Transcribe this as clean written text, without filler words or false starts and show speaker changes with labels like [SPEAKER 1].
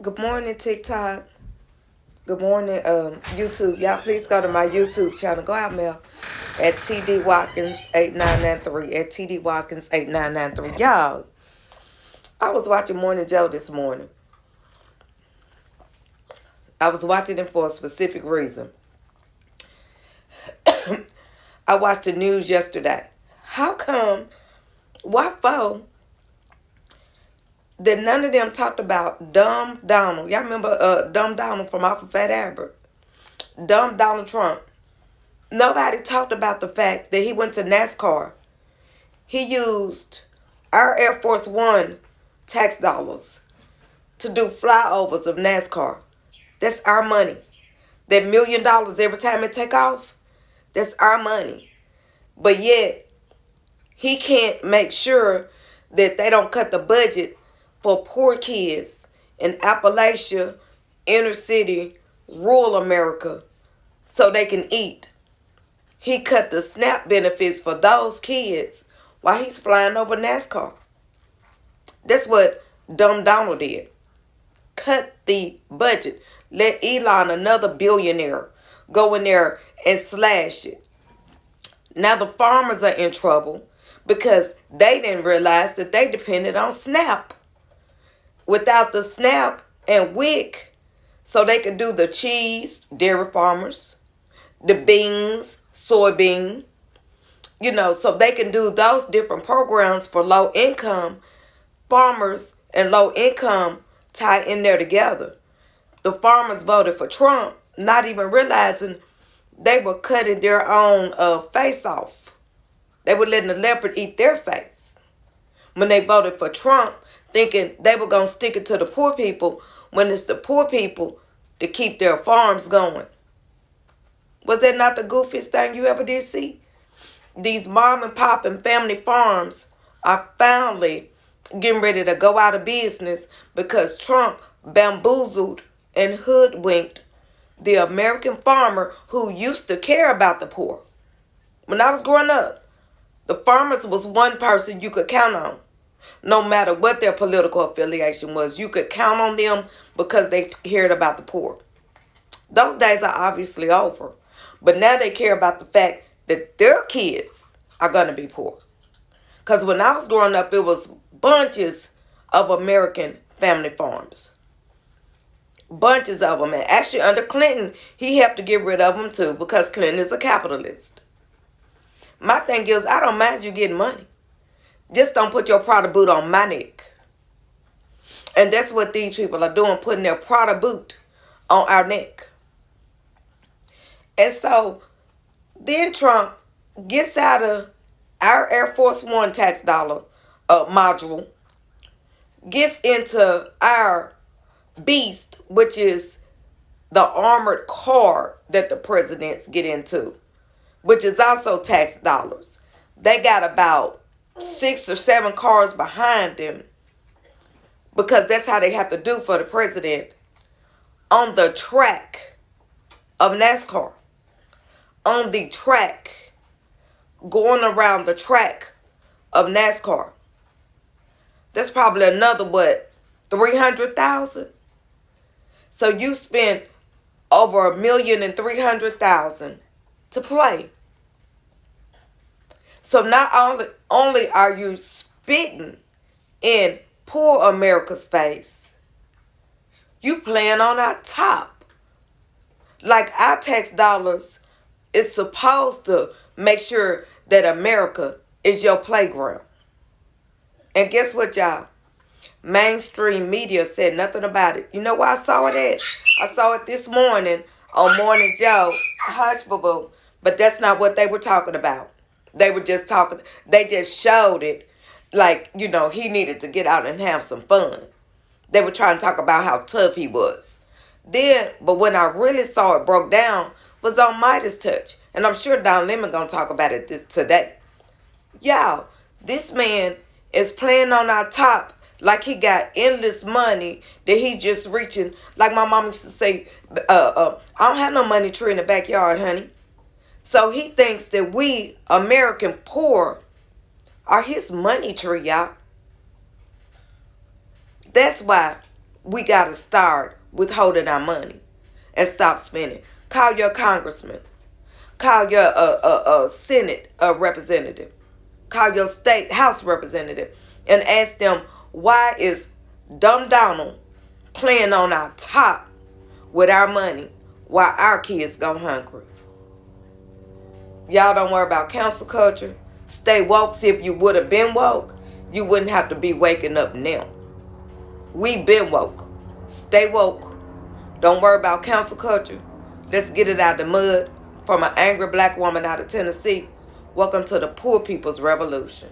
[SPEAKER 1] Good morning, TikTok. Good morning, YouTube. Y'all please go to my YouTube channel. Go out there at TD Watkins 8993. At TD Watkins 8993. Y'all, I was watching Morning Joe this morning. I was watching it for a specific reason. I watched the news yesterday. How come, why for, that none of them talked about Dumb Donald? Y'all remember Dumb Donald from off of Fat Albert? Dumb Donald Trump. Nobody talked about the fact that he went to NASCAR. He used our Air Force One tax dollars to do flyovers of NASCAR. That's our money. That $1 million every time it take off, that's our money. But yet, he can't make sure that they don't cut the budget for poor kids in Appalachia, inner city, rural America, so they can eat. He cut the SNAP benefits for those kids while he's flying over NASCAR. That's what Dumb Donald did. Cut the budget. Let Elon, another billionaire, go in there and slash it. Now the farmers are in trouble because they didn't realize that they depended on SNAP. Without the SNAP and WIC, so they could do the cheese, dairy farmers, the beans, soybean, so they can do those different programs for low income farmers and low income tie in there together. The farmers voted for Trump, not even realizing they were cutting their own face off. They were letting the leopard eat their face. When they voted for Trump, thinking they were going to stick it to the poor people when it's the poor people to keep their farms going. Was that not the goofiest thing you ever did see? These mom and pop and family farms are finally getting ready to go out of business because Trump bamboozled and hoodwinked the American farmer who used to care about the poor. When I was growing up, the farmers was one person you could count on. No matter what their political affiliation was, you could count on them because they cared about the poor. Those days are obviously over. But now they care about the fact that their kids are going to be poor. Because when I was growing up, it was bunches of American family farms. Bunches of them. And actually, under Clinton, he helped to get rid of them too because Clinton is a capitalist. My thing is, I don't mind you getting money. Just don't put your Prada boot on my neck. And that's what these people are doing, putting their Prada boot on our neck. And so then Trump gets out of our Air Force One tax dollar module, gets into our beast, which is the armored car that the presidents get into, which is also tax dollars. They got about 6 or 7 cars behind them because that's how they have to do for the president on the track of NASCAR. On the track, going around the track of NASCAR. That's probably another, 300,000? So you spent over $1,300,000 to play. So not only are you spitting in poor America's face, you playing on our top. Like our tax dollars is supposed to make sure that America is your playground. And guess what, y'all? Mainstream media said nothing about it. You know where I saw it at? I saw it this morning on Morning Joe. Hush, boo-boo. But that's not what they were talking about. They were just talking. They just showed it like, he needed to get out and have some fun. They were trying to talk about how tough he was. But when I really saw it broke down, was on Midas Touch. And I'm sure Don Lemon going to talk about it today. Y'all, this man is playing on our top like he got endless money that he just reaching. Like my mom used to say, I don't have no money tree in the backyard, honey. So he thinks that we, American poor, are his money tree, y'all. That's why We got to start withholding our money and stop spending. Call your congressman. Call your Senate representative. Call your state house representative and ask them, why is dumb Donald playing on our top with our money while our kids go hungry? Y'all don't worry about cancel culture. Stay woke. See, if you would have been woke, you wouldn't have to be waking up now. We been woke. Stay woke. Don't worry about cancel culture. Let's get it out of the mud. From an angry black woman out of Tennessee, welcome to the poor people's revolution.